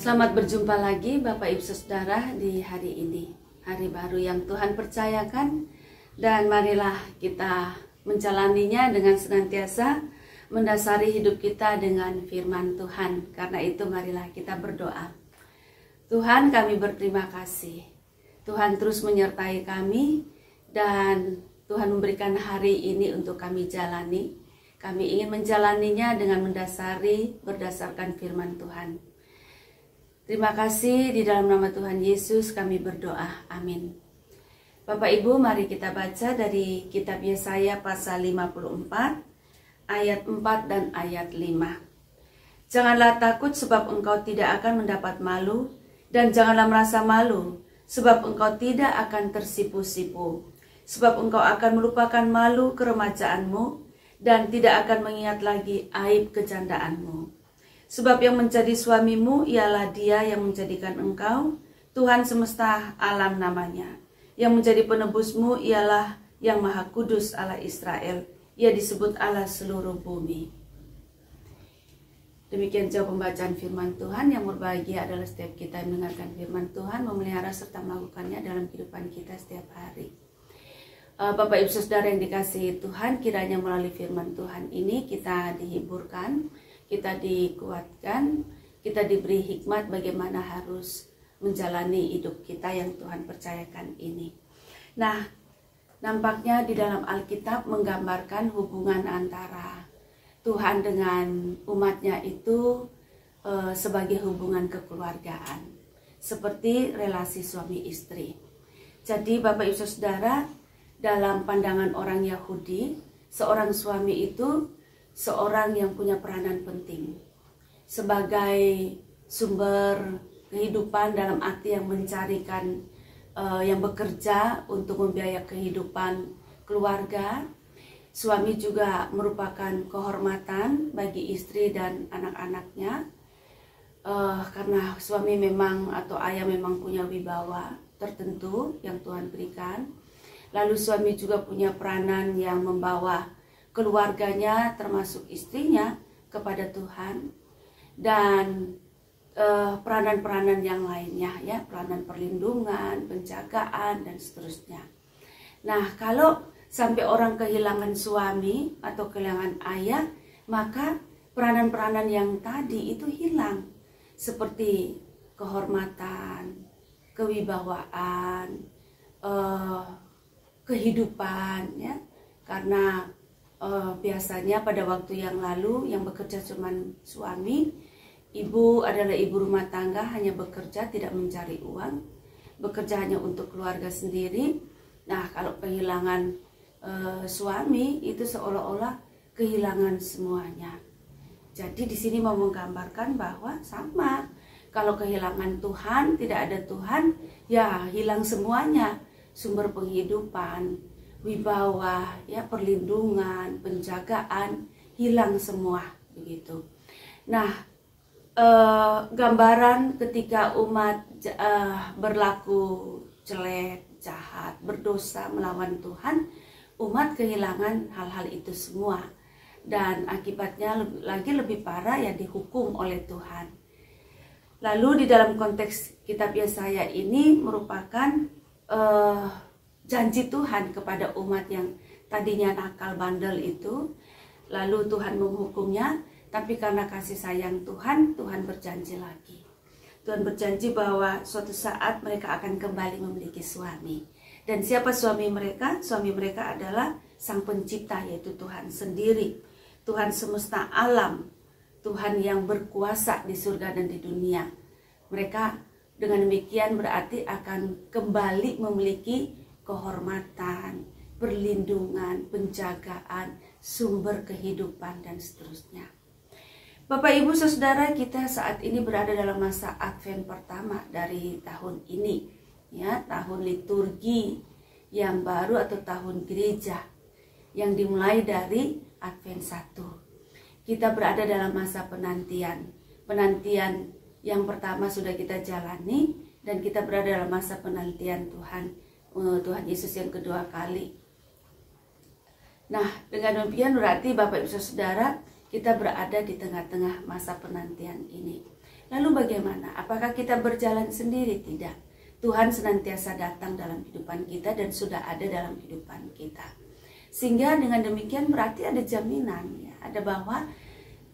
Selamat berjumpa lagi Bapak Ibu Saudara di hari ini, hari baru yang Tuhan percayakan, dan marilah kita menjalaninya dengan senantiasa mendasari hidup kita dengan firman Tuhan. Karena itu marilah kita berdoa. Tuhan, kami berterima kasih. Tuhan terus menyertai kami dan Tuhan memberikan hari ini untuk kami jalani. Kami ingin menjalaninya dengan berdasarkan firman Tuhan. Terima kasih, di dalam nama Tuhan Yesus kami berdoa. Amin. Bapak Ibu, mari kita baca dari kitab Yesaya pasal 54 ayat 4 dan ayat 5. Janganlah takut sebab engkau tidak akan mendapat malu, dan janganlah merasa malu sebab engkau tidak akan tersipu-sipu. Sebab engkau akan melupakan malu keremajaanmu dan tidak akan mengingat lagi aib kejandaanmu. Sebab yang menjadi suamimu ialah Dia yang menjadikan engkau, Tuhan semesta alam namanya. Yang menjadi penebusmu ialah Yang Maha Kudus Allah Israel. Ia disebut Allah seluruh bumi. Demikian jauh pembacaan firman Tuhan. Yang berbahagia adalah setiap kita yang mendengarkan firman Tuhan, memelihara serta melakukannya dalam kehidupan kita setiap hari. Bapak Ibu Saudara yang dikasihi Tuhan, kiranya melalui firman Tuhan ini kita dihiburkan, kita dikuatkan, kita diberi hikmat bagaimana harus menjalani hidup kita yang Tuhan percayakan ini. Nah, nampaknya di dalam Alkitab menggambarkan hubungan antara Tuhan dengan umatnya itu sebagai hubungan kekeluargaan, seperti relasi suami istri. Jadi Bapak Ibu Saudara, dalam pandangan orang Yahudi, seorang suami itu seorang yang punya peranan penting sebagai sumber kehidupan, dalam arti yang mencarikan, yang bekerja untuk membiayai kehidupan keluarga. Suami juga merupakan kehormatan bagi istri dan anak-anaknya, karena suami memang atau ayah memang punya wibawa tertentu yang Tuhan berikan. Lalu suami juga punya peranan yang membawa keluarganya termasuk istrinya kepada Tuhan, dan peranan-peranan yang lainnya, ya, peranan perlindungan, penjagaan dan seterusnya. Nah, kalau sampai orang kehilangan suami atau kehilangan ayah, maka peranan-peranan yang tadi itu hilang, seperti kehormatan, kewibawaan, kehidupan, ya, karena biasanya pada waktu yang lalu yang bekerja cuma suami, ibu adalah ibu rumah tangga, hanya bekerja tidak mencari uang, bekerja hanya untuk keluarga sendiri. Nah, kalau kehilangan suami itu seolah-olah kehilangan semuanya. Jadi di sini mau menggambarkan bahwa sama, kalau kehilangan Tuhan, tidak ada Tuhan, ya hilang semuanya. Sumber penghidupan, wibawa, ya, perlindungan, penjagaan, hilang semua begitu. Nah, gambaran ketika umat berlaku jelek, jahat, berdosa melawan Tuhan, umat kehilangan hal-hal itu semua, dan akibatnya lebih parah, ya, dihukum oleh Tuhan. Lalu di dalam konteks kitab Yesaya ini merupakan janji Tuhan kepada umat yang tadinya nakal bandel itu, lalu Tuhan menghukumnya, tapi karena kasih sayang Tuhan, Tuhan berjanji lagi. Tuhan berjanji bahwa suatu saat mereka akan kembali memiliki suami. Dan siapa suami mereka? Suami mereka adalah Sang Pencipta, yaitu Tuhan sendiri, Tuhan semesta alam, Tuhan yang berkuasa di surga dan di dunia. Mereka dengan demikian berarti akan kembali memiliki kehormatan, perlindungan, penjagaan, sumber kehidupan dan seterusnya. Bapak Ibu Saudara, kita saat ini berada dalam masa Advent pertama dari tahun ini, ya, tahun liturgi yang baru atau tahun gereja yang dimulai dari Advent 1. Kita berada dalam masa penantian. Penantian yang pertama sudah kita jalani, dan kita berada dalam masa penantian Tuhan Yesus yang kedua kali. Nah, dengan demikian berarti Bapak Ibu Saudara, kita berada di tengah-tengah masa penantian ini. Lalu bagaimana? Apakah kita berjalan sendiri? Tidak. Tuhan senantiasa datang dalam kehidupan kita dan sudah ada dalam kehidupan kita. Sehingga dengan demikian berarti ada jaminan, ya, ada bahwa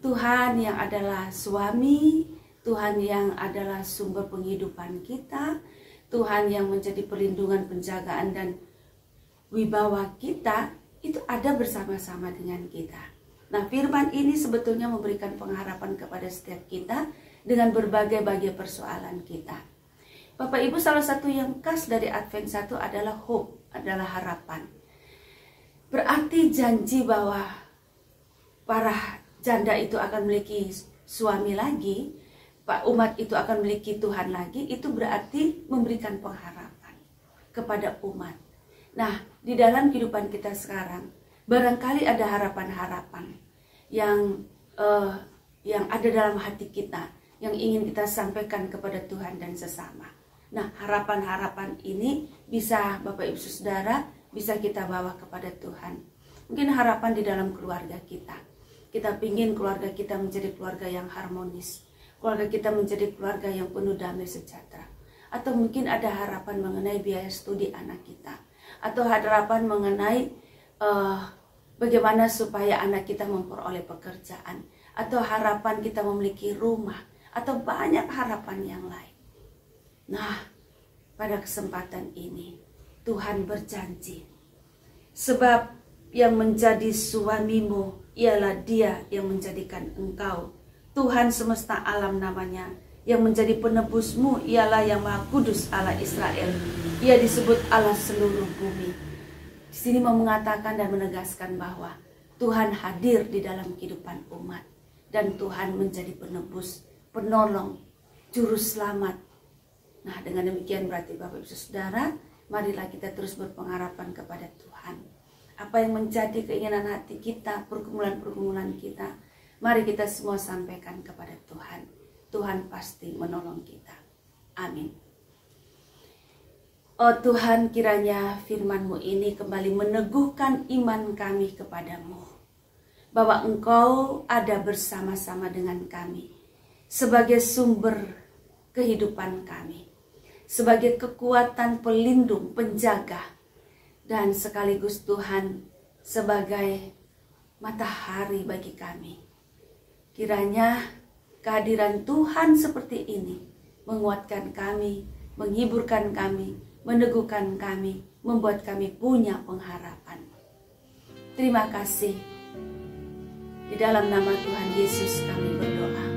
Tuhan yang adalah suami, Tuhan yang adalah sumber penghidupan kita, Tuhan yang menjadi perlindungan, penjagaan, dan wibawa kita, itu ada bersama-sama dengan kita. Nah, firman ini sebetulnya memberikan pengharapan kepada setiap kita dengan berbagai-bagai persoalan kita. Bapak Ibu, salah satu yang khas dari Advent 1 adalah hope, adalah harapan. Berarti janji bahwa para janda itu akan memiliki suami lagi, Pak umat itu akan memiliki Tuhan lagi, itu berarti memberikan pengharapan kepada umat. Nah, di dalam kehidupan kita sekarang, barangkali ada harapan-harapan yang ada dalam hati kita, yang ingin kita sampaikan kepada Tuhan dan sesama. Nah, harapan-harapan ini bisa Bapak Ibu Saudara, bisa kita bawa kepada Tuhan. Mungkin harapan di dalam keluarga kita. Kita ingin keluarga kita menjadi keluarga yang harmonis. Keluarga kita menjadi keluarga yang penuh damai sejahtera. Atau mungkin ada harapan mengenai biaya studi anak kita. Atau harapan mengenai bagaimana supaya anak kita memperoleh pekerjaan. Atau harapan kita memiliki rumah. Atau banyak harapan yang lain. Nah, pada kesempatan ini Tuhan berjanji, sebab yang menjadi suamimu ialah Dia yang menjadikan engkau. Tuhan semesta alam namanya. Yang menjadi penebusmu ialah Yang Maha Kudus Allah Israel. Ia disebut Allah seluruh bumi. Di sini mau mengatakan dan menegaskan bahwa Tuhan hadir di dalam kehidupan umat. Dan Tuhan menjadi penebus, penolong, juru selamat. Nah, dengan demikian berarti Bapak Ibu Saudara, marilah kita terus berpengharapan kepada Tuhan. Apa yang menjadi keinginan hati kita, pergumulan-pergumulan kita, mari kita semua sampaikan kepada Tuhan. Tuhan pasti menolong kita. Amin. Oh Tuhan, kiranya firman-Mu ini kembali meneguhkan iman kami kepadamu. Bahwa Engkau ada bersama-sama dengan kami. Sebagai sumber kehidupan kami. Sebagai kekuatan pelindung, penjaga, dan sekaligus Tuhan sebagai matahari bagi kami. Kiranya kehadiran Tuhan seperti ini menguatkan kami, menghiburkan kami, meneguhkan kami, membuat kami punya pengharapan. Terima kasih. Di dalam nama Tuhan Yesus kami berdoa.